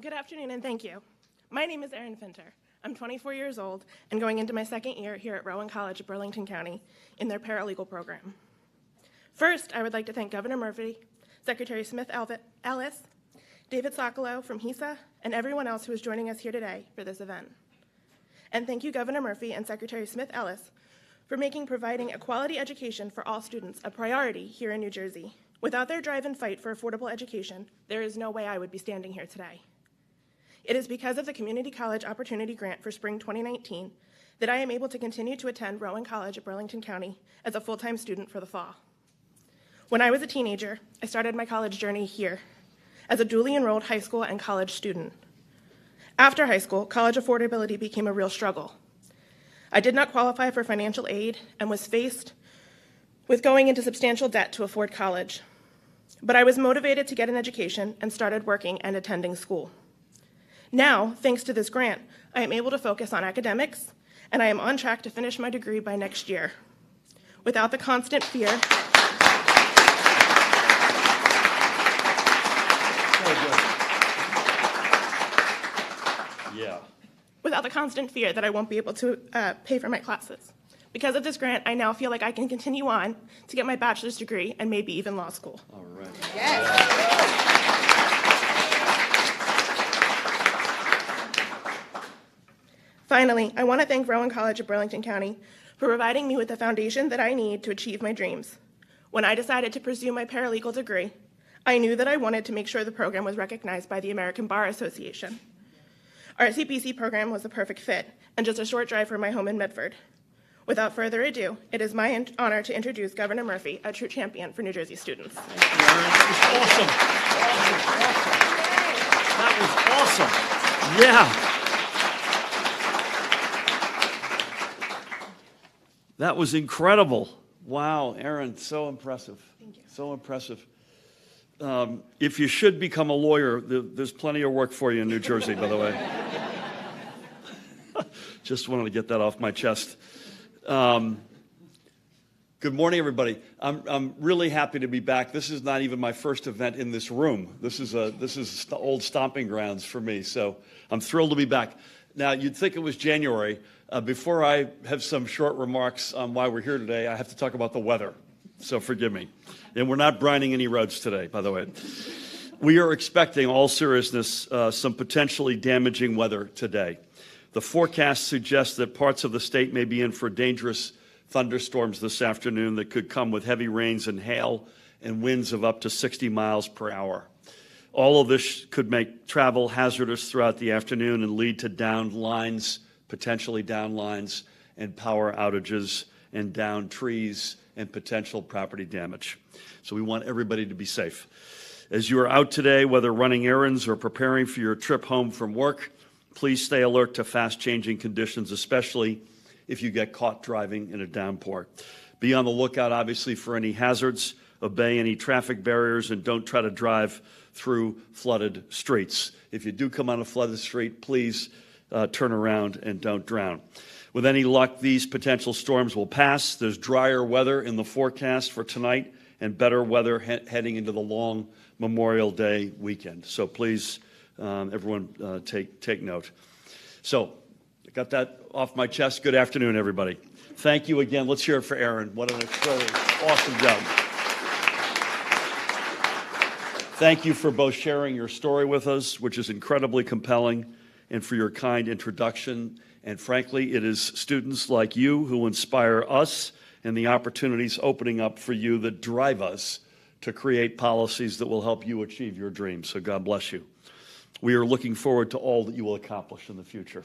Good afternoon and thank you. My name is Erin Finter. I'm 24 years old and going into my second year here at Rowan College of Burlington County in their paralegal program. First, I would like to thank Governor Murphy, Secretary Smith-Ellis, David Socolow from HESA, and everyone else who is joining us here today for this event. And thank you, Governor Murphy and Secretary Smith-Ellis, for making providing a quality education for all students a priority here in New Jersey. Without their drive and fight for affordable education, there is no way I would be standing here today. It is because of the Community College Opportunity Grant for Spring 2019 that I am able to continue to attend Rowan College at Burlington County as a full-time student for the fall. When I was a teenager, I started my college journey here as a dually enrolled high school and college student. After high school, college affordability became a real struggle. I did not qualify for financial aid and was faced with going into substantial debt to afford college. But I was motivated to get an education and started working and attending school. Now, thanks to this grant, I am able to focus on academics, and I am on track to finish my degree by next year. Without the constant fear that I won't be able to pay for my classes. Because of this grant, I now feel like I can continue on to get my bachelor's degree and maybe even law school. All right. Yes. Finally, I want to thank Rowan College of Burlington County for providing me with the foundation that I need to achieve my dreams. When I decided to pursue my paralegal degree, I knew that I wanted to make sure the program was recognized by the American Bar Association. Our CPC program was the perfect fit, and just a short drive from my home in Medford. Without further ado, it is my honor to introduce Governor Murphy, a true champion for New Jersey students. That was awesome. Yeah. That was incredible. Wow, Erin, so impressive. Thank you. So impressive. If you should become a lawyer, there's plenty of work for you in New Jersey, by the way. Just wanted to get that off my chest. Good morning, everybody. I'm really happy to be back. This is not even my first event in this room. This is the old stomping grounds for me, so I'm thrilled to be back. Now, you'd think it was January. Before I have some short remarks on why we're here today, I have to talk about the weather, so forgive me. And we're not brining any roads today, by the way. We are expecting, all seriousness, some potentially damaging weather today. The forecast suggests that parts of the state may be in for dangerous thunderstorms this afternoon that could come with heavy rains and hail and winds of up to 60 miles per hour. All of this could make travel hazardous throughout the afternoon and lead to downed lines, potentially down lines, and power outages, and down trees, and potential property damage. So we want everybody to be safe. As you are out today, whether running errands or preparing for your trip home from work, please stay alert to fast-changing conditions, especially if you get caught driving in a downpour. Be on the lookout, obviously, for any hazards, obey any traffic barriers, and don't try to drive through flooded streets. If you do come on a flooded street, please turn around and don't drown. With any luck, these potential storms will pass. There's drier weather in the forecast for tonight and better weather heading into the long Memorial Day weekend. So please, everyone, take note. So I got that off my chest. Good afternoon, everybody. Thank you again. Let's hear it for Erin. What an awesome job. Thank you for both sharing your story with us, which is incredibly compelling, and for your kind introduction. And frankly, it is students like you who inspire us and the opportunities opening up for you that drive us to create policies that will help you achieve your dreams. So God bless you. We are looking forward to all that you will accomplish in the future.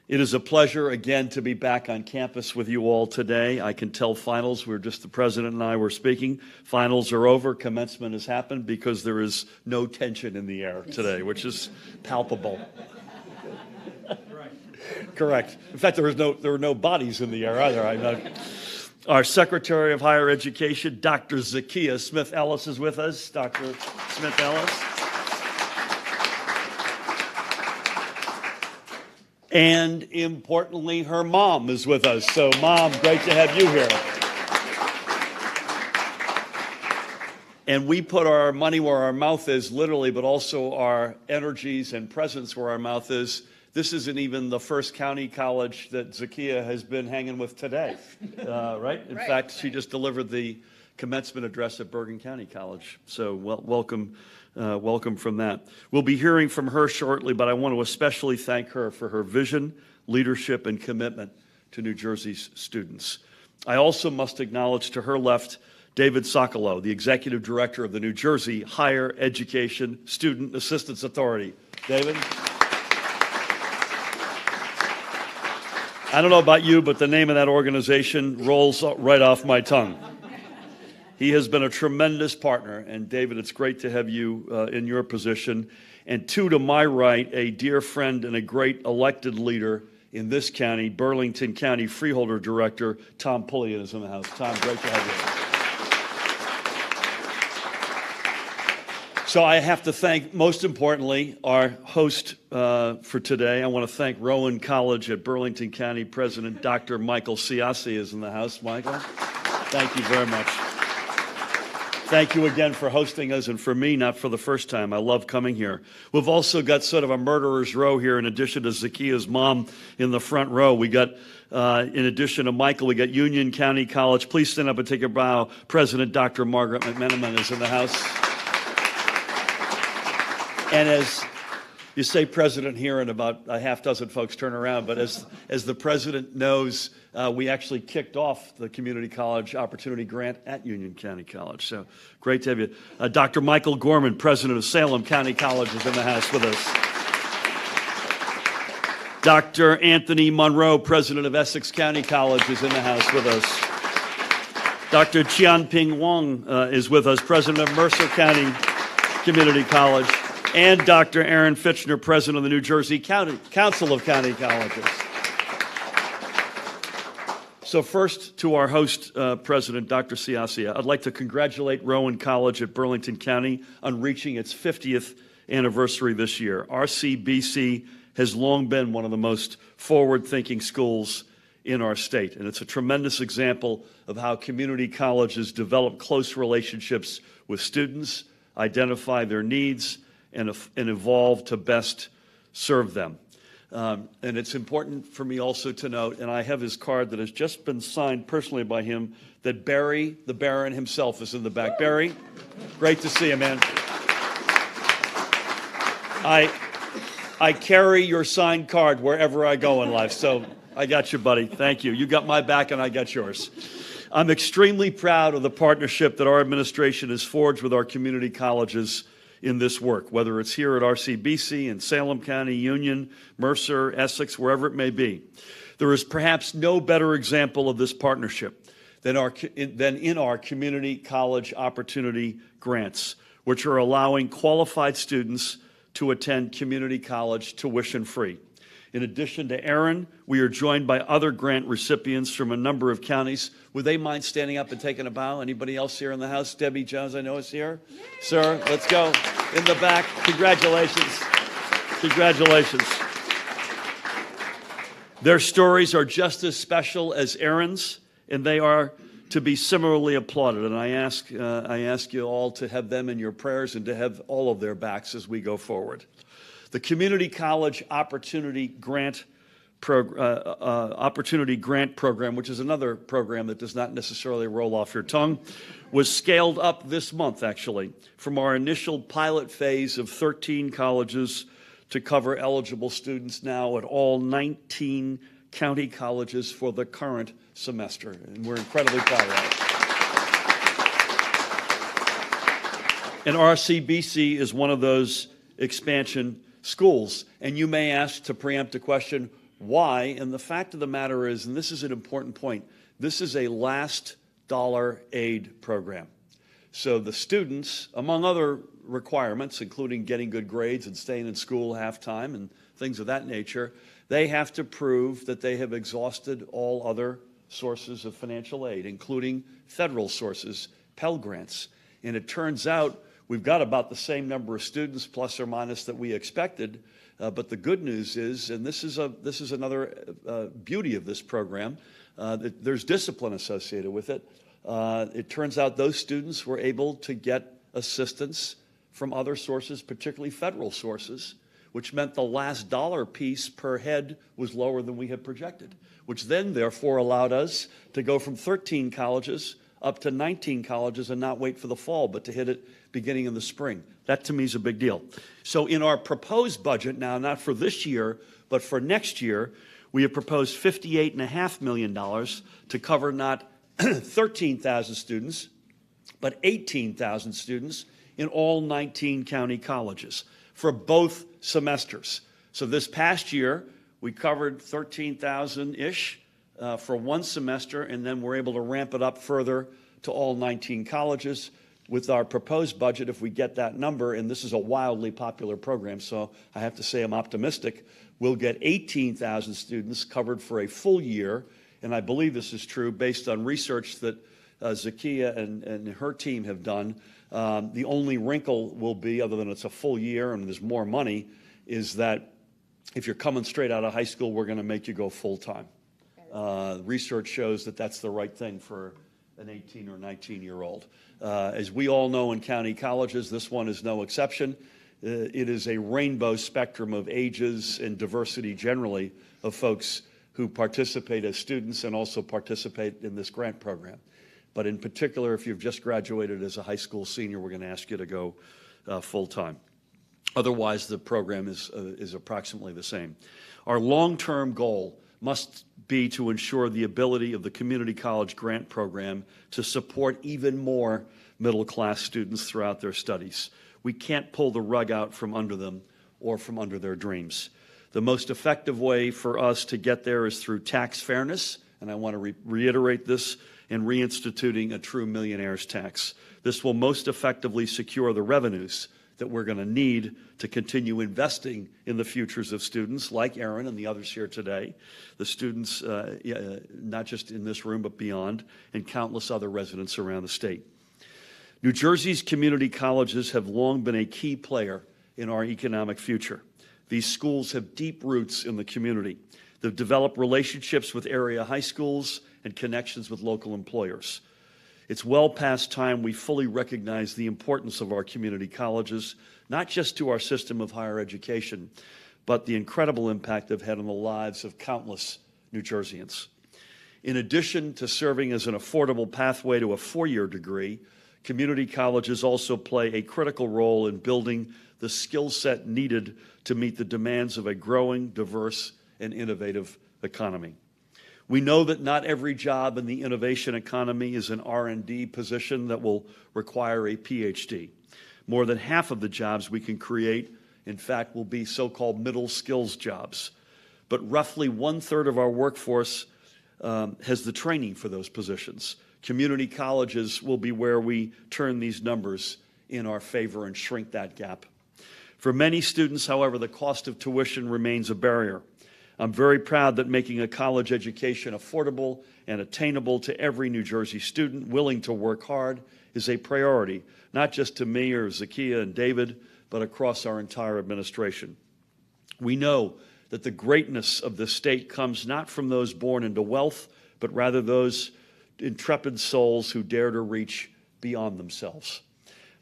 It is a pleasure, again, to be back on campus with you all today. I can tell finals, the president and I were speaking, finals are over, commencement has happened because there is no tension in the air today, which is palpable. Correct. In fact, there were no bodies in the air either. Our Secretary of Higher Education, Dr. Zakiya Smith-Ellis, is with us. Dr. Smith-Ellis. And importantly, her mom is with us. So, Mom, great to have you here. And we put our money where our mouth is, literally, but also our energies and presence where our mouth is. This isn't even the first county college that Zakiya has been hanging with today, right? In fact, she just delivered the commencement address at Bergen County College. So welcome from that. We'll be hearing from her shortly, but I want to especially thank her for her vision, leadership, and commitment to New Jersey's students. I also must acknowledge to her left David Sokolow, the Executive Director of the New Jersey Higher Education Student Assistance Authority. David? I don't know about you, but the name of that organization rolls right off my tongue. He has been a tremendous partner, and David, it's great to have you in your position. And to my right, a dear friend and a great elected leader in this county, Burlington County Freeholder Director, Tom Pullian is in the house. Tom, great to have you. So I have to thank, most importantly, our host for today. I want to thank Rowan College at Burlington County President Dr. Michael Siassi is in the house. Michael, thank you very much. Thank you again for hosting us, and for me, not for the first time. I love coming here. We've also got sort of a murderer's row here in addition to Zakiya's mom in the front row. We got, in addition to Michael, we got Union County College. Please stand up and take a bow. President Dr. Margaret McMenamin is in the house. And as you say president here, and about a half dozen folks turn around, but as the president knows, we actually kicked off the Community College Opportunity Grant at Union County College. So great to have you. Dr. Michael Gorman, president of Salem County College, is in the house with us. Dr. Anthony Monroe, president of Essex County College, is in the house with us. Dr. Qianping Wang is with us, president of Mercer County Community College. And Dr. Aaron Fitchner, president of the New Jersey Council of County Colleges. So first, to our host, President Dr. Siassi, I'd like to congratulate Rowan College at Burlington County on reaching its 50th anniversary this year. RCBC has long been one of the most forward-thinking schools in our state, and it's a tremendous example of how community colleges develop close relationships with students, identify their needs, and evolve to best serve them. And it's important for me also to note, and I have his card that has just been signed personally by him, that Barry, the Baron himself, is in the back. Barry, great to see you, man. I carry your signed card wherever I go in life, so I got you, buddy. Thank you. You got my back and I got yours. I'm extremely proud of the partnership that our administration has forged with our community colleges in this work, whether it's here at RCBC, in Salem County, Union, Mercer, Essex, wherever it may be. There is perhaps no better example of this partnership than in our community college opportunity grants, which are allowing qualified students to attend community college tuition-free. In addition to Aaron, we are joined by other grant recipients from a number of counties. Would they mind standing up and taking a bow? Anybody else here in the house? Debbie Jones, I know, is here. Yay. Sir, let's go. In the back. Congratulations. Congratulations. Their stories are just as special as Aaron's, and they are to be similarly applauded. And I ask you all to have them in your prayers and to have all of their backs as we go forward. The Community College Opportunity Grant Program, which is another program that does not necessarily roll off your tongue, was scaled up this month, actually, from our initial pilot phase of 13 colleges to cover eligible students now at all 19 county colleges for the current semester. And we're incredibly proud of that. And RCBC is one of those expansion schools. And you may ask, to preempt a question, why? And the fact of the matter is, and this is an important point, this is a last dollar aid program. So the students, among other requirements, including getting good grades and staying in school half-time and things of that nature, they have to prove that they have exhausted all other sources of financial aid, including federal sources, Pell Grants. And it turns out we've got about the same number of students, plus or minus, that we expected. But the good news is, and this is another beauty of this program, that there's discipline associated with it. It turns out those students were able to get assistance from other sources, particularly federal sources, which meant the last dollar piece per head was lower than we had projected, which then therefore allowed us to go from 13 colleges up to 19 colleges and not wait for the fall, but to hit it beginning in the spring. That to me is a big deal. So in our proposed budget now, not for this year, but for next year, we have proposed $58.5 million to cover not 13,000 students, but 18,000 students in all 19 county colleges for both semesters. So this past year, we covered 13,000-ish for one semester, and then we're able to ramp it up further to all 19 colleges. With our proposed budget, if we get that number, and this is a wildly popular program, so I have to say I'm optimistic, we'll get 18,000 students covered for a full year, and I believe this is true based on research that Zakiya and her team have done. The only wrinkle will be, other than it's a full year and there's more money, is that if you're coming straight out of high school, we're going to make you go full-time. Research shows that that's the right thing for an 18 or 19-year-old. As we all know in county colleges, this one is no exception. It is a rainbow spectrum of ages and diversity generally of folks who participate as students and also participate in this grant program. But in particular, if you've just graduated as a high school senior, we're going to ask you to go full-time. Otherwise, the program is approximately the same. Our long-term goal must be to ensure the ability of the community college grant program to support even more middle-class students throughout their studies. We can't pull the rug out from under them or from under their dreams. The most effective way for us to get there is through tax fairness, and I want to reiterate this, and reinstituting a true millionaire's tax. This will most effectively secure the revenues that we're going to need to continue investing in the futures of students like Erin and the others here today, the students not just in this room but beyond, and countless other residents around the state. New Jersey's community colleges have long been a key player in our economic future. These schools have deep roots in the community. They've developed relationships with area high schools and connections with local employers. It's well past time we fully recognize the importance of our community colleges, not just to our system of higher education, but the incredible impact they've had on the lives of countless New Jerseyans. In addition to serving as an affordable pathway to a four-year degree, community colleges also play a critical role in building the skill set needed to meet the demands of a growing, diverse, and innovative economy. We know that not every job in the innovation economy is an R&D position that will require a PhD. More than half of the jobs we can create, in fact, will be so-called middle skills jobs. But roughly 1/3 of our workforce has the training for those positions. Community colleges will be where we turn these numbers in our favor and shrink that gap. For many students, however, the cost of tuition remains a barrier. I'm very proud that making a college education affordable and attainable to every New Jersey student willing to work hard is a priority, not just to me or Zakiya and David, but across our entire administration. We know that the greatness of the state comes not from those born into wealth, but rather those intrepid souls who dare to reach beyond themselves.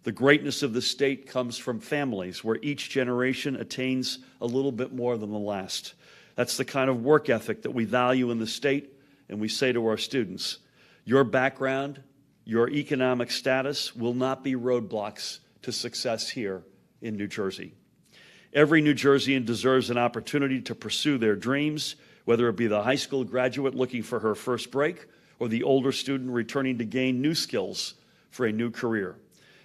The greatness of the state comes from families where each generation attains a little bit more than the last. That's the kind of work ethic that we value in the state, and we say to our students, your background, your economic status will not be roadblocks to success here in New Jersey. Every New Jerseyan deserves an opportunity to pursue their dreams, whether it be the high school graduate looking for her first break or the older student returning to gain new skills for a new career.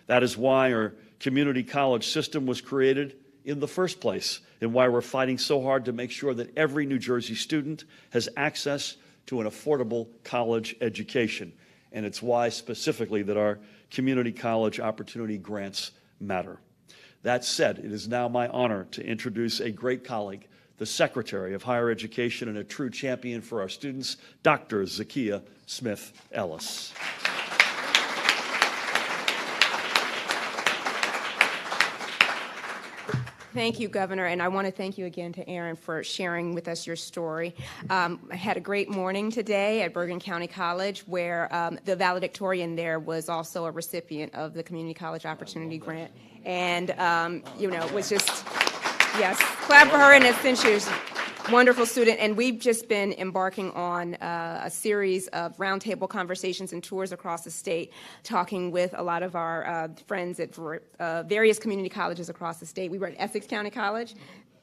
That is why our community college system was created in the first place, and why we're fighting so hard to make sure that every New Jersey student has access to an affordable college education. And it's why specifically that our community college opportunity grants matter. That said, it is now my honor to introduce a great colleague, the Secretary of Higher Education and a true champion for our students, Dr. Zakiya Smith Ellis. Thank you, Governor, and I want to thank you again to Aaron for sharing with us your story. I had a great morning today at Bergen County College where the valedictorian there was also a recipient of the Community College Opportunity Grant. And, it was just, yes, clap for her, and since she was a wonderful student. And we've just been embarking on a series of roundtable conversations and tours across the state, talking with a lot of our friends at various community colleges across the state. We were at Essex County College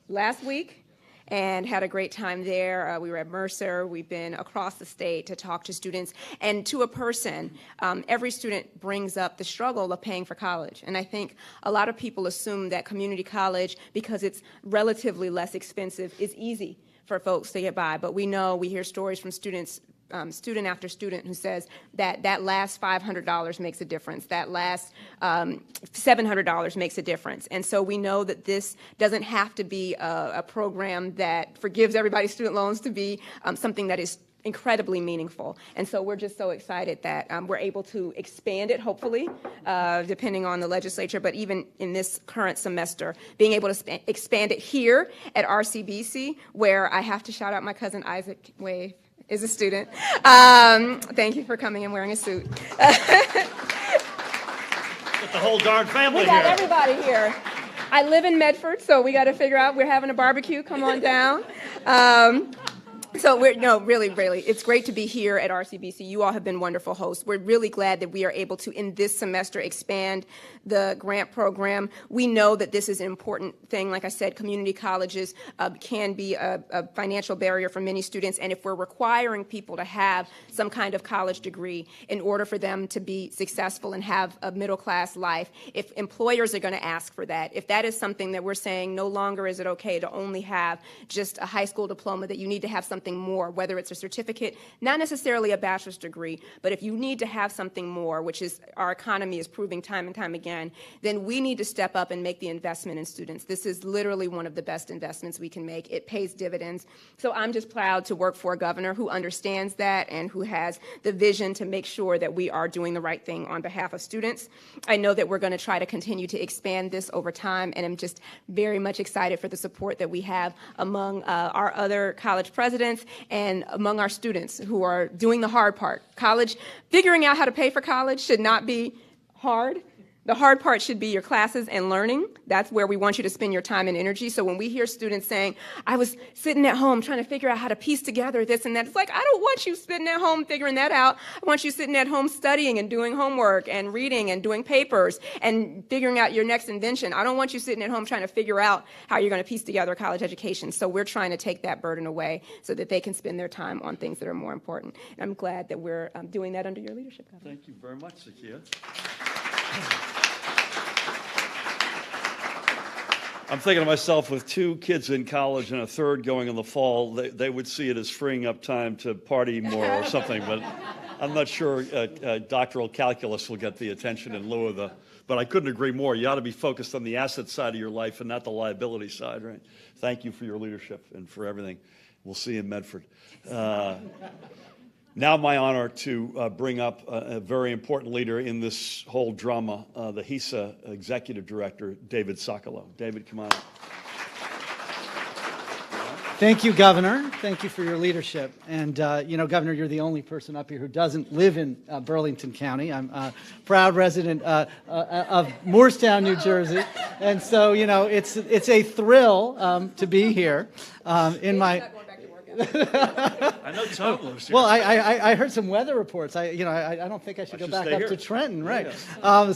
last week and had a great time there. We were at Mercer. We've been across the state to talk to students. And to a person, every student brings up the struggle of paying for college. And I think a lot of people assume that community college, because it's relatively less expensive, is easy for folks to get by. But we hear stories from students, student after student, who says that last $500 makes a difference, that last $700 makes a difference. And so we know that this doesn't have to be a program that forgives everybody student loans to be something that is incredibly meaningful. And so we're just so excited that we're able to expand it, hopefully, depending on the legislature, but even in this current semester, being able to expand it here at RCBC, where I have to shout out my cousin Isaac Wave is a student. Thank you for coming and wearing a suit. Get the whole darn family here. We got everybody here. I live in Medford, so we got to figure out, we're having a barbecue, come on down. So really, it's great to be here at RCBC. You all have been wonderful hosts. We're really glad that we are able to, in this semester, expand the grant program. We know that this is an important thing. Like I said, community colleges can be a financial barrier for many students, and if we're requiring people to have some kind of college degree in order for them to be successful and have a middle-class life, if employers are going to ask for that, if that is something that we're saying no longer is it okay to only have just a high school diploma, that you need to have something more, whether it's a certificate, not necessarily a bachelor's degree, but if you need to have something more, which is our economy is proving time and time again, then we need to step up and make the investment in students. This is literally one of the best investments we can make. It pays dividends. So I'm just proud to work for a governor who understands that and who has the vision to make sure that we are doing the right thing on behalf of students. I know that we're going to try to continue to expand this over time, and I'm just very much excited for the support that we have among our other college presidents and among our students who are doing the hard part. College, figuring out how to pay for college should not be hard. The hard part should be your classes and learning. That's where we want you to spend your time and energy. So when we hear students saying, I was sitting at home trying to figure out how to piece together this and that, it's like, I don't want you sitting at home figuring that out. I want you sitting at home studying and doing homework and reading and doing papers and figuring out your next invention. I don't want you sitting at home trying to figure out how you're going to piece together a college education. So we're trying to take that burden away so that they can spend their time on things that are more important. And I'm glad that we're doing that under your leadership, Governor. Thank you very much, Zakia. I'm thinking to myself, with 2 kids in college and a third going in the fall, they would see it as freeing up time to party more or something, but I'm not sure doctoral calculus will get the attention in lieu of the, but I couldn't agree more. You ought to be focused on the asset side of your life and not the liability side, right? Thank you for your leadership and for everything. We'll see you in Medford. Now my honor to bring up a very important leader in this whole drama, the HESA Executive Director, David Socolow. David, come on. Thank you, Governor. Thank you for your leadership. And, Governor, you're the only person up here who doesn't live in Burlington County. I'm a proud resident of Morristown, New Jersey. And so, it's a thrill to be here in my... I know Tom lives here. Well, I heard some weather reports. I don't think I should go back up to Trenton, right? Yeah.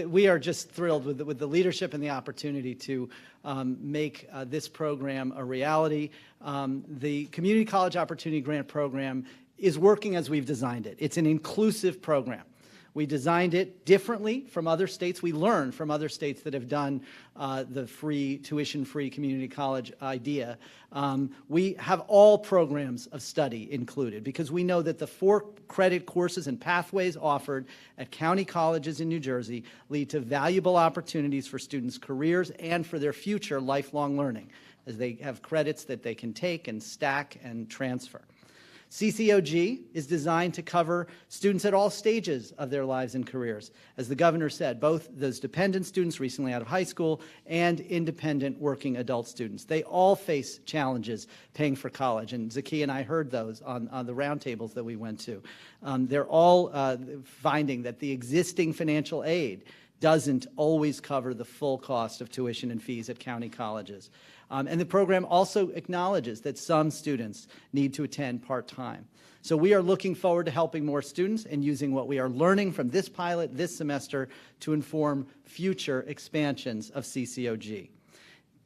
We are just thrilled with the leadership and the opportunity to make this program a reality. The Community College Opportunity Grant Program is working as we've designed it. It's an inclusive program. We designed it differently from other states. We learned from other states that have done the free, tuition-free community college idea. We have all programs of study included because we know that the 4 credit courses and pathways offered at county colleges in New Jersey lead to valuable opportunities for students' careers and for their future lifelong learning, as they have credits that they can take and stack and transfer. CCOG is designed to cover students at all stages of their lives and careers. As the governor said, both those dependent students recently out of high school and independent working adult students. They all face challenges paying for college, and Zaki and I heard those on the roundtables that we went to. They're all finding that the existing financial aid doesn't always cover the full cost of tuition and fees at county colleges. And the program also acknowledges that some students need to attend part-time. So we are looking forward to helping more students and using what we are learning from this pilot this semester to inform future expansions of CCOG.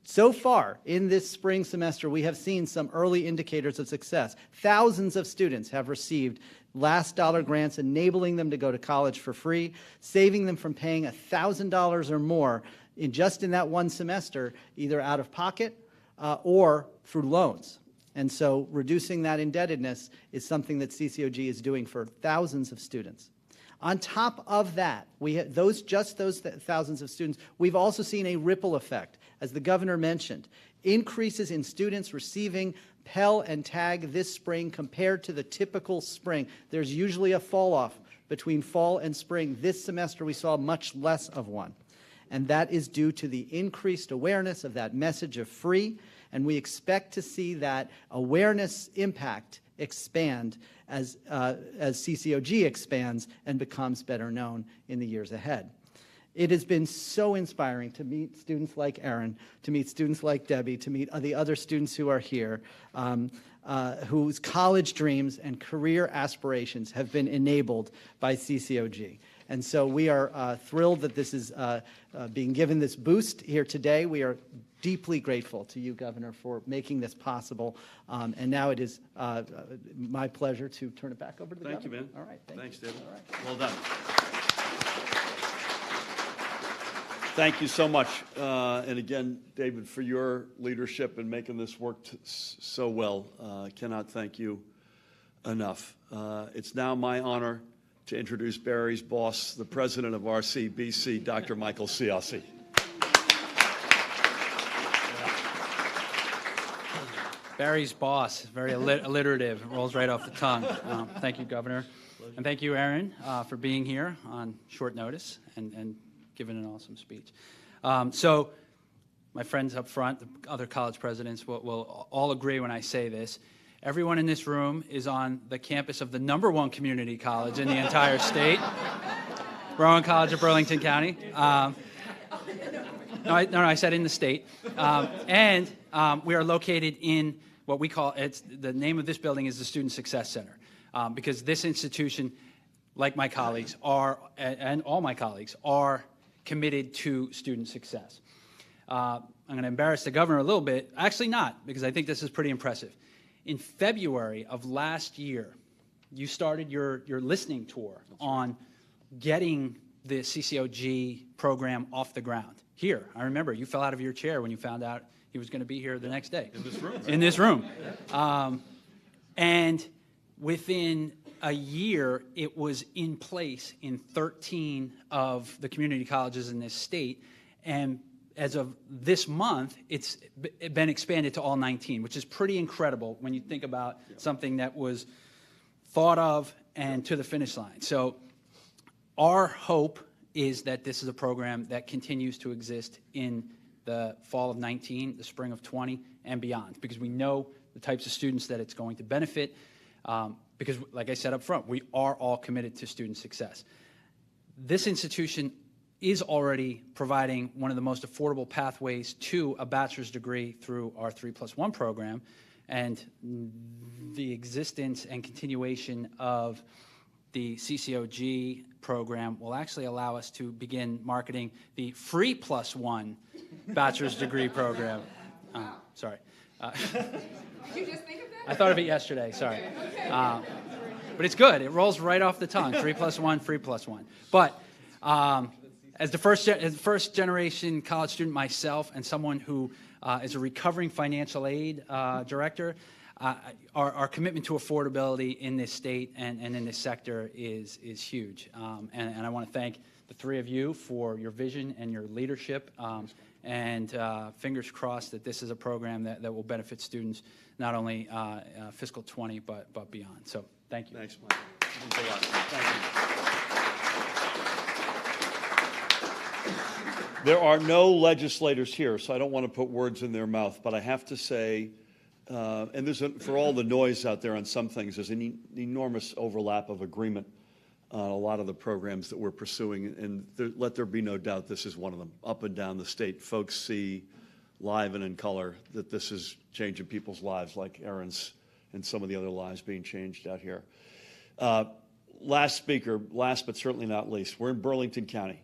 So far, in this spring semester, we have seen some early indicators of success. Thousands of students have received last dollar grants, enabling them to go to college for free, saving them from paying $1,000 or more just in that one semester, either out of pocket or through loans. And so reducing that indebtedness is something that CCOG is doing for thousands of students. On top of that, those thousands of students, we've also seen a ripple effect, as the governor mentioned. Increases in students receiving Pell and TAG this spring compared to the typical spring. There's usually a fall off between fall and spring. This semester we saw much less of one. And that is due to the increased awareness of that message of free, and we expect to see that awareness impact expand as CCOG expands and becomes better known in the years ahead. It has been so inspiring to meet students like Erin, to meet students like Debbie, to meet the other students who are here, whose college dreams and career aspirations have been enabled by CCOG. And so we are thrilled that this is being given this boost here today. We are deeply grateful to you, Governor, for making this possible. And now it is my pleasure to turn it back over to the Governor. Thank you, man. All right. Thanks, you. David. All right. Well done. Thank you so much. And again, David, for your leadership in making this work so well. Cannot thank you enough. It's now my honor to introduce Barry's boss, the president of RCBC, Dr. Michael Ciossi. Barry's boss, very alliterative, rolls right off the tongue. Thank you, Governor. And thank you, Erin, for being here on short notice and giving an awesome speech. So my friends up front, the other college presidents, will all agree when I say this. Everyone in this room is on the campus of the #1 community college in the entire state, Rowan College of Burlington County. No, I said in the state. And we are located in what we call, the name of this building is the Student Success Center, because this institution, like my colleagues, and all my colleagues, are committed to student success. I'm going to embarrass the governor a little bit. Actually not, because I think this is pretty impressive. In February of last year, you started your listening tour on getting the CCOG program off the ground. Here, I remember you fell out of your chair when you found out he was going to be here the next day. In this room. Right? In this room. And within a year, it was in place in 13 of the community colleges in this state. And as of this month, it's been expanded to all 19, which is pretty incredible when you think about something that was thought of and to the finish line. So our hope is that this is a program that continues to exist in the fall of 19, the spring of 20, and beyond, because we know the types of students that it's going to benefit, because, like I said up front, we are all committed to student success. This institution is already providing one of the most affordable pathways to a bachelor's degree through our 3+1 program, and the existence and continuation of the CCOG program will actually allow us to begin marketing the free +1 bachelor's degree program. Sorry. Did you just think of that? I thought of it yesterday, sorry. But it's good. It rolls right off the tongue, 3+1, free +1. But as the first generation college student myself and someone who is a recovering financial aid director, our commitment to affordability in this state and in this sector is huge. And I want to thank the three of you for your vision and your leadership. And fingers crossed that this is a program that will benefit students not only fiscal 20 but beyond. So thank you. Thanks, Michael. Thanks a lot. Thank you. There are no legislators here, so I don't want to put words in their mouth, but I have to say, and for all the noise out there on some things, there's an enormous overlap of agreement on a lot of the programs that we're pursuing, and let there be no doubt this is one of them. Up and down the state, folks see live and in color that this is changing people's lives, like Erin's and some of the other lives being changed out here. Last speaker, last but certainly not least, we're in Burlington County.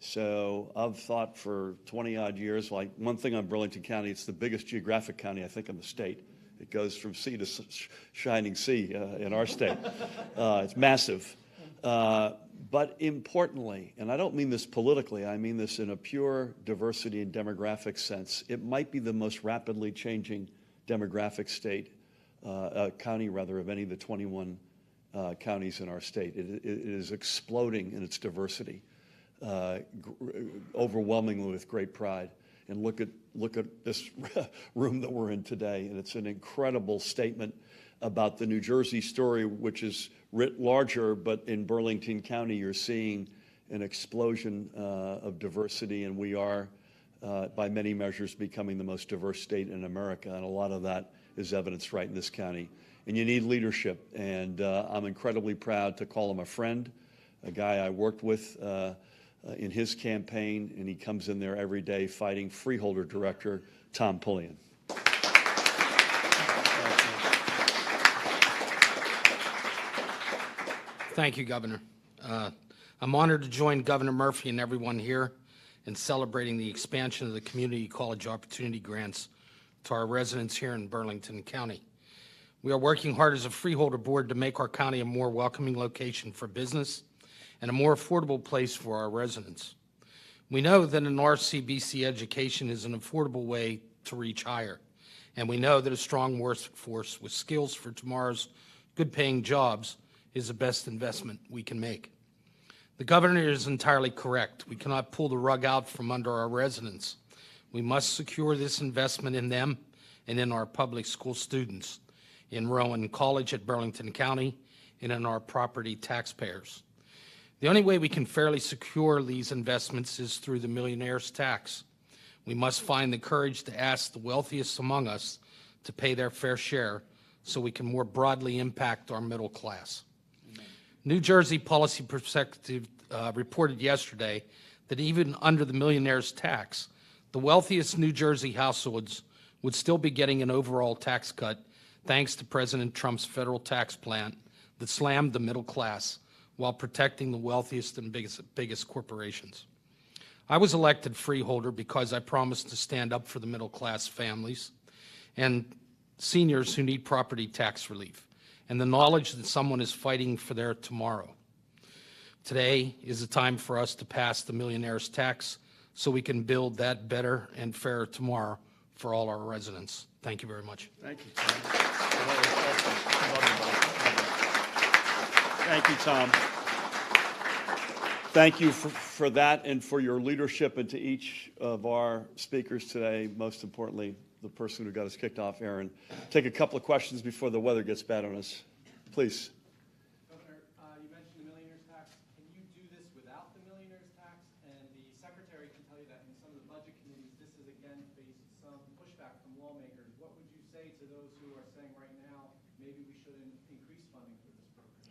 So I've thought for 20-odd years, like one thing on Burlington County, it's the biggest geographic county, I think, in the state. It goes from sea to shining sea in our state. It's massive. But importantly, and I don't mean this politically, I mean this in a pure diversity and demographic sense, it might be the most rapidly changing demographic county rather, of any of the 21 counties in our state. It is exploding in its diversity, overwhelmingly with great pride. And look at this room that we're in today, and it's an incredible statement about the New Jersey story, which is writ larger, but in Burlington County, you're seeing an explosion of diversity, and we are, by many measures, becoming the most diverse state in America, and a lot of that is evidenced right in this county. And you need leadership, and I'm incredibly proud to call him a friend, a guy I worked with in his campaign, and he comes in there every day fighting Freeholder Director Tom Pullian. Thank you, Governor. I'm honored to join Governor Murphy and everyone here in celebrating the expansion of the Community College Opportunity Grants to our residents here in Burlington County. We are working hard as a Freeholder Board to make our county a more welcoming location for business and a more affordable place for our residents. We know that an RCBC education is an affordable way to reach higher, and we know that a strong workforce with skills for tomorrow's good-paying jobs is the best investment we can make. The governor is entirely correct. We cannot pull the rug out from under our residents. We must secure this investment in them and in our public school students, in Rowan College at Burlington County, and in our property taxpayers. The only way we can fairly secure these investments is through the millionaire's tax. We must find the courage to ask the wealthiest among us to pay their fair share so we can more broadly impact our middle class. New Jersey Policy Perspective reported yesterday that even under the millionaire's tax, the wealthiest New Jersey households would still be getting an overall tax cut thanks to President Trump's federal tax plan that slammed the middle class while protecting the wealthiest and biggest corporations. I was elected freeholder because I promised to stand up for the middle class families and seniors who need property tax relief, and the knowledge that someone is fighting for their tomorrow. Today is the time for us to pass the millionaire's tax so we can build that better and fairer tomorrow for all our residents. Thank you very much. Thank you, Tom. Thank you, Tom. Thank you for that and for your leadership, and to each of our speakers today, most importantly, the person who got us kicked off, Erin. Take a couple of questions before the weather gets bad on us. Please. Governor, you mentioned the millionaire's tax. Can you do this without the millionaire's tax? And the secretary can tell you that in some of the budget committees, this has again faced some pushback from lawmakers. What would you say to those who are saying right now, maybe we shouldn't increase funding for this program?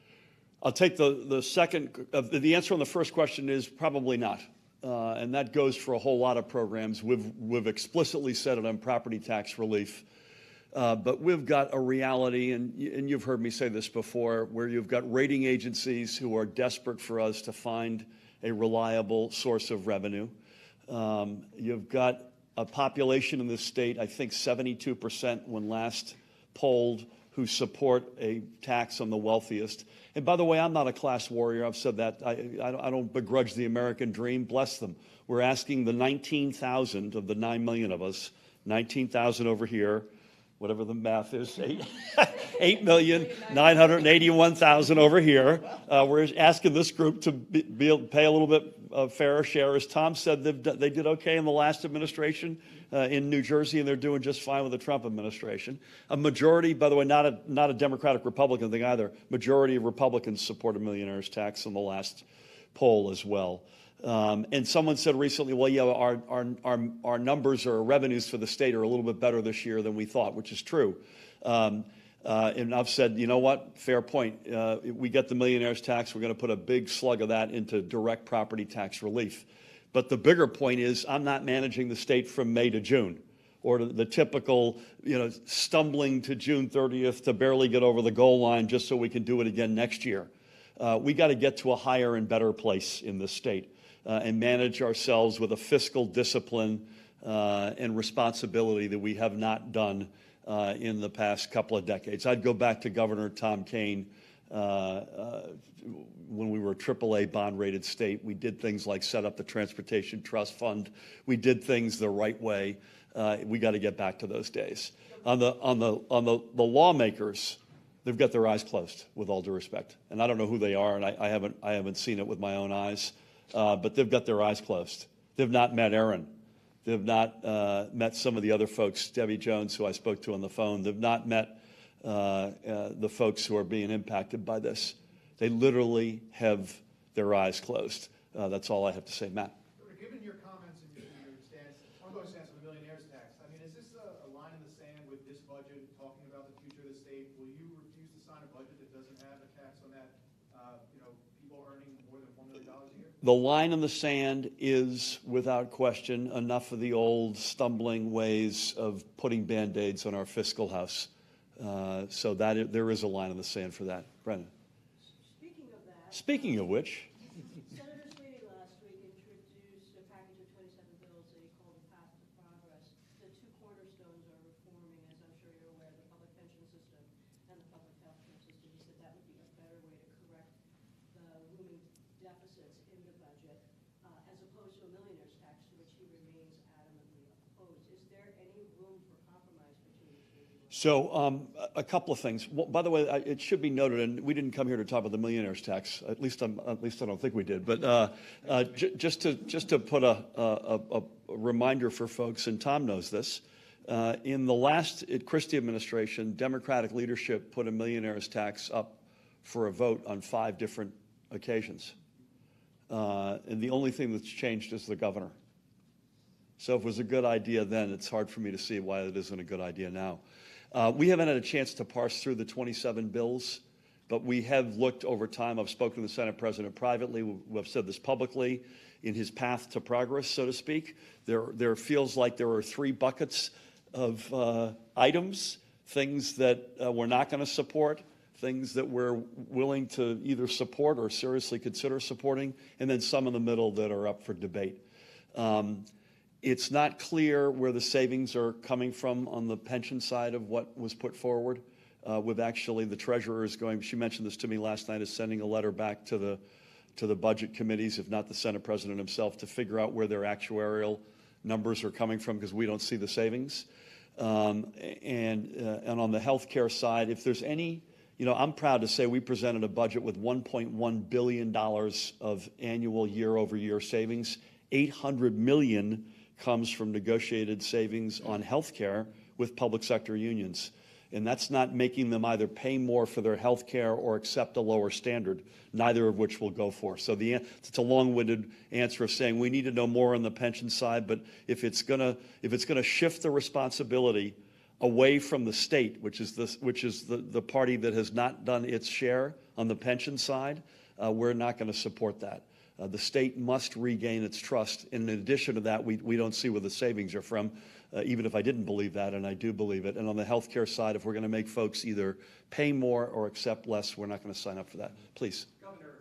I'll take the second. The answer on the first question is probably not. And that goes for a whole lot of programs. We've explicitly said it on property tax relief. But we've got a reality, and you've heard me say this before, where you've got rating agencies who are desperate for us to find a reliable source of revenue. You've got a population in this state, I think 72% when last polled, who support a tax on the wealthiest. And by the way, I'm not a class warrior. I've said that. I don't begrudge the American dream. Bless them. We're asking the 19,000 of the 9 million of us, 19,000 over here, whatever the math is, 8,981,000 over here. We're asking this group to pay a little bit fairer share. As Tom said, they did okay in the last administration in New Jersey, and they're doing just fine with the Trump administration. A majority, by the way, not a Democratic Republican thing either, majority of Republicans support a millionaire's tax in the last poll as well. And someone said recently, well, yeah, our numbers or revenues for the state are a little bit better this year than we thought, which is true. And I've said, you know what, fair point. We get the millionaire's tax, we're going to put a big slug of that into direct property tax relief. But the bigger point is I'm not managing the state from May to June, or the typical, stumbling to June 30th to barely get over the goal line just so we can do it again next year. We got to get to a higher and better place in this state. And manage ourselves with a fiscal discipline and responsibility that we have not done in the past couple of decades. I'd go back to Governor Tom Kean when we were a AAA bond-rated state. We did things like set up the Transportation Trust Fund. We did things the right way. We got to get back to those days. On the lawmakers, they've got their eyes closed, with all due respect. And I don't know who they are, and I haven't seen it with my own eyes. But they've got their eyes closed. They've not met Aaron. They've not met some of the other folks, Debbie Jones, who I spoke to on the phone. They've not met the folks who are being impacted by this. They literally have their eyes closed. That's all I have to say. Matt. Given your comments and your stance, ongoing stance on the millionaire's tax, I mean, is this a line in the sand with this budget talking about the future of the state? Will you refuse to sign a budget that doesn't have a tax on that, people earning more than $1 million a year? The line in the sand is, without question, enough of the old stumbling ways of putting Band-Aids on our fiscal house. So there is a line in the sand for that. Brendan. Speaking of which. Senator Sweeney last week introduced a package of 27 bills that he called a path to progress. The two cornerstones are reforming, as I'm sure you're aware, the public pension system and the public health care system. He said that would be a better way to correct the looming deficits in the budget, as opposed to a millionaire's tax, to which he remains adamantly opposed. Is there any room for compromise between the two of you? So a couple of things. Well, by the way, it should be noted, and we didn't come here to talk about the millionaire's tax. At least I don't think we did. But just to put a reminder for folks, and Tom knows this, in the last Christie administration, Democratic leadership put a millionaire's tax up for a vote on 5 different occasions. And the only thing that's changed is the governor. So if it was a good idea then, it's hard for me to see why it isn't a good idea now. We haven't had a chance to parse through the 27 bills, but we have looked over time. I've spoken to the Senate President privately. We've said this publicly. In his path to progress, so to speak, there feels like there are 3 buckets of items, things that we're not going to support, things that we're willing to either support or seriously consider supporting, and then some in the middle that are up for debate. It's not clear where the savings are coming from on the pension side of what was put forward. With actually the treasurer is going, she mentioned this to me last night, is sending a letter back to the budget committees, if not the Senate President himself, to figure out where their actuarial numbers are coming from, because we don't see the savings. And on the health care side, if there's any, I'm proud to say we presented a budget with $1.1 billion of annual year-over-year savings. $800 million comes from negotiated savings on health care with public sector unions. And that's not making them either pay more for their health care or accept a lower standard, neither of which we'll go for. So it's a long-winded answer of saying we need to know more on the pension side, but if it's gonna shift the responsibility away from the state, which is the party that has not done its share on the pension side, we're not going to support that. The state must regain its trust. And in addition to that, we don't see where the savings are from, even if I didn't believe that, and I do believe it. And on the health care side, if we're going to make folks either pay more or accept less, we're not going to sign up for that. Please. Governor,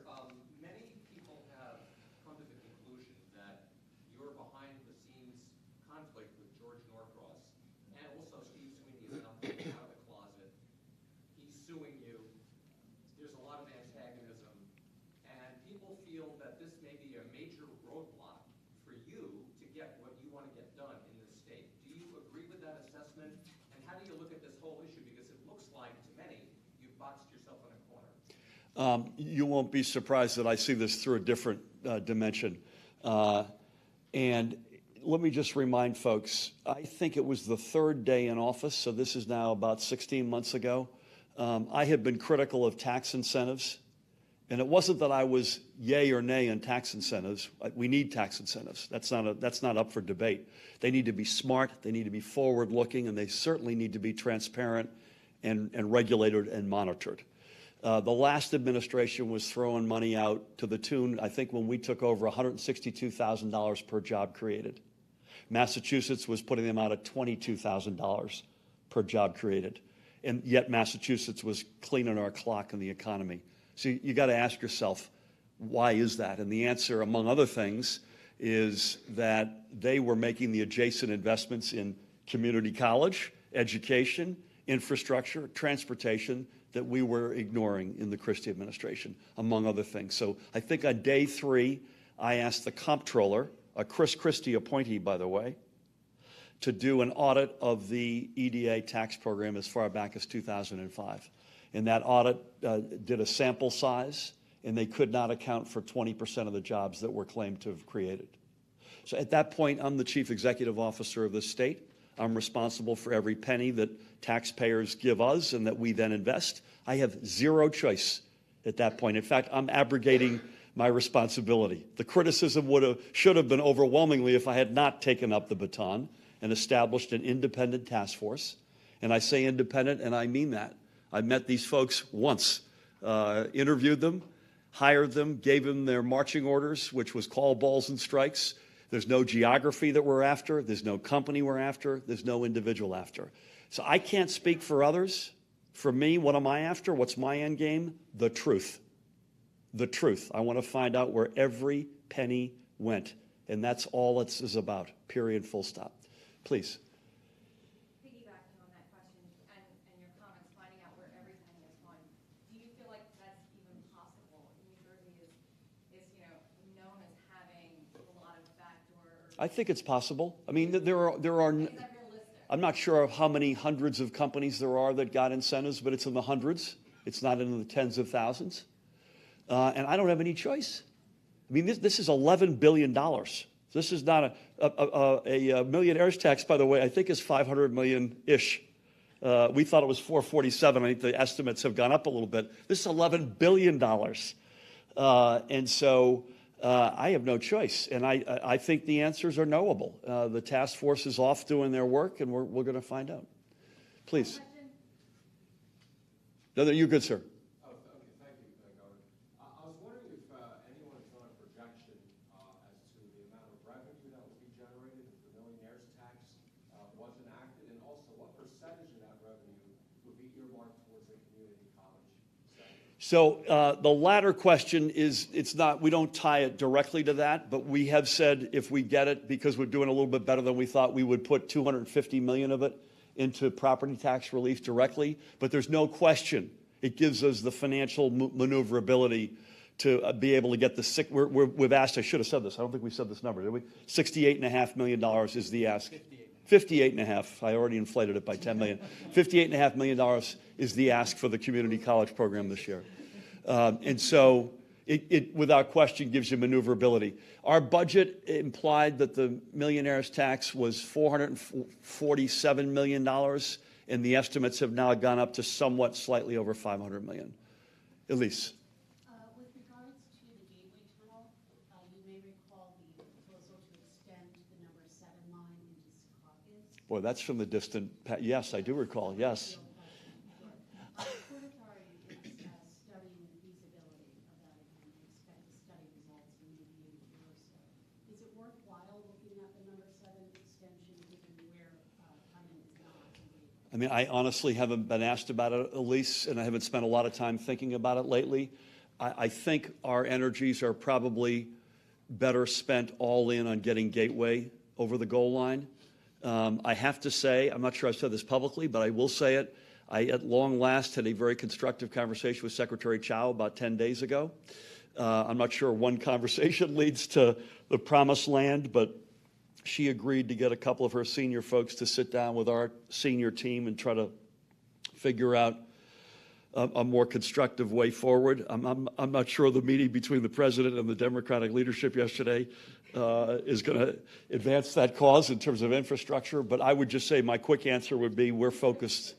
many people have come to the conclusion that you're behind-the-scenes conflict with George Norcross, and also Steve Sweeney is not coming out of the closet. He's suing you. There's a lot of antagonism, and people feel that this may be a major roadblock for you to get what you want to get done in this state. Do you agree with that assessment? And how do you look at this You won't be surprised that I see this through a different dimension. And let me just remind folks, I think it was the third day in office, so this is now about 16 months ago. I had been critical of tax incentives, and it wasn't that I was yay or nay on tax incentives. We need tax incentives. That's not up for debate. They need to be smart, they need to be forward-looking, and they certainly need to be transparent and regulated and monitored. The last administration was throwing money out to the tune, I think when we took over, $162,000 per job created. Massachusetts was putting them out at $22,000 per job created. And yet Massachusetts was cleaning our clock in the economy. So you got to ask yourself, why is that? And the answer, among other things, is that they were making the adjacent investments in community college, education, infrastructure, transportation that we were ignoring in the Christie administration, among other things. So I think on day 3, I asked the comptroller, a Chris Christie appointee, by the way, to do an audit of the EDA tax program as far back as 2005. And that audit did a sample size, and they could not account for 20% of the jobs that were claimed to have created. So at that point, I'm the chief executive officer of the state. I'm responsible for every penny that taxpayers give us and that we then invest. I have zero choice at that point. In fact, I'm abrogating my responsibility. The criticism should have been overwhelmingly if I had not taken up the baton and established an independent task force. And I say independent, and I mean that. I met these folks once, interviewed them, hired them, gave them their marching orders, which was call balls and strikes. There's no geography that we're after. There's no company we're after. There's no individual after. So I can't speak for others. For me, what am I after? What's my end game? The truth. The truth. I want to find out where every penny went. And that's all it is about, period, full stop. Please. Piggybacking on that question and your comments, finding out where everything is going, do you feel like that's even possible? New Jersey is known as having a lot of backdoor. I think it's possible. I mean, there are. Is that realistic? I'm not sure of how many hundreds of companies there are that got incentives, but it's in the hundreds. It's not in the tens of thousands. And I don't have any choice. I mean, this is $11 billion. This is not a millionaire's tax, by the way, I think is 500 million-ish. We thought it was 447. I think the estimates have gone up a little bit. This is $11 billion. And so I have no choice. And I think the answers are knowable. The task force is off doing their work, and we're going to find out. Please. No, you're good, sir. Oh, okay, thank you, Governor. I was wondering if anyone has done a projection as to the amount of revenue that would be generated if the millionaire's tax was enacted, and also what percentage of that revenue would be earmarked towards a community college setting? So the latter question is, we don't tie it directly to that, but we have said if we get it, because we're doing a little bit better than we thought, we would put $250 million of it into property tax relief directly. But there's no question it gives us the financial maneuverability to be able to get the we've asked, I should have said this, I don't think we said this number, did we? $68.5 million is the ask. 58.5. I already inflated it by 10 million. $58.5 million is the ask for the community college program this year. And so it without question gives you maneuverability. Our budget implied that the millionaire's tax was $447 million, and the estimates have now gone up to somewhat slightly over $500 million. Elise. With regards to the Gateway Tunnel, you may recall the proposal to extend the number 7 line into Secaucus. Boy, that's from the distant past. Yes, I do recall, yes. Port Authority is studying the feasibility of that again. We expect to study results in maybe a year or so. Is it worthwhile looking at the number 7 extension given where funding is not? I mean, I honestly haven't been asked about it, Elise, and I haven't spent a lot of time thinking about it lately. I think our energies are probably better spent all in on getting Gateway over the goal line. I have to say, I'm not sure I've said this publicly, but I will say it. I, at long last, had a very constructive conversation with Secretary Chao about 10 days ago. I'm not sure one conversation leads to the promised land, but she agreed to get a couple of her senior folks to sit down with our senior team and try to figure out a more constructive way forward. I'm not sure the meeting between the president and the Democratic leadership yesterday is going to advance that cause in terms of infrastructure, but I would just say my quick answer would be we're focused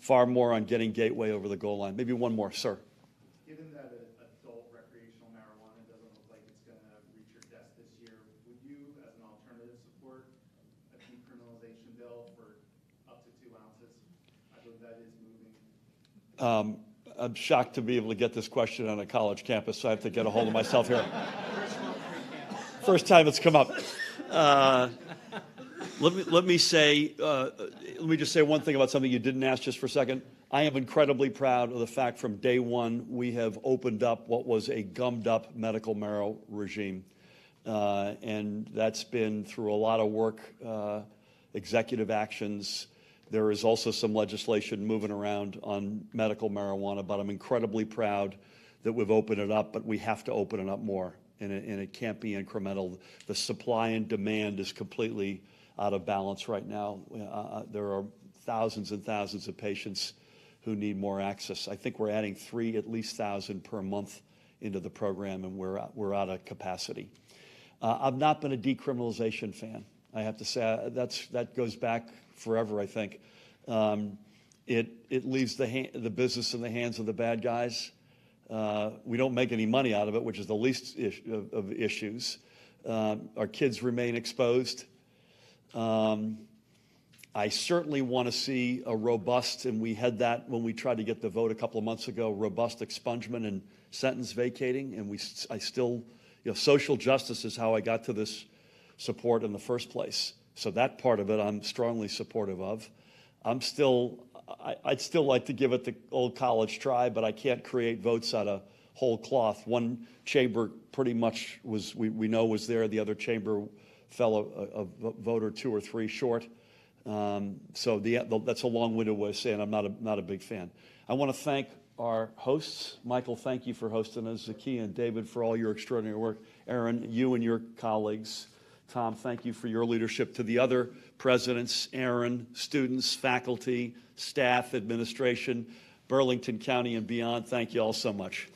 far more on getting Gateway over the goal line. Maybe one more, sir. Given that adult recreational marijuana doesn't look like it's going to reach your desk this year, would you, as an alternative, support a decriminalization bill for up to 2 ounces? I believe that is moving. I'm shocked to be able to get this question on a college campus, so I have to get a hold of myself here. First time it's come up. Let me just say one thing about something you didn't ask just for a second. I am incredibly proud of the fact from day one we have opened up what was a gummed up medical marijuana regime. And that's been through a lot of work, executive actions. There is also some legislation moving around on medical marijuana, but I'm incredibly proud that we've opened it up, but we have to open it up more, and it can't be incremental. The supply and demand is completely out of balance right now. There are thousands and thousands of patients who need more access. I think we're adding at least 1,000 per month into the program, and we're out of capacity. I've not been a decriminalization fan. I have to say that goes back forever, I think. It leaves the business in the hands of the bad guys. We don't make any money out of it, which is the least of issues. Our kids remain exposed. I certainly want to see a robust, and we had that when we tried to get the vote a couple of months ago, robust expungement and sentence vacating, and I still, social justice is how I got to this support in the first place. So that part of it I'm strongly supportive of. I'd still like to give it the old college try, but I can't create votes out of whole cloth. One chamber pretty much we know was there. The other chamber fell a vote or 2 or 3 short. So that's a long-winded way of saying I'm not a big fan. I want to thank our hosts. Michael, thank you for hosting us. Zakiya and David for all your extraordinary work. Aaron, you and your colleagues. Tom, thank you for your leadership. To the other presidents, Aaron, students, faculty, staff, administration, Burlington County and beyond, thank you all so much.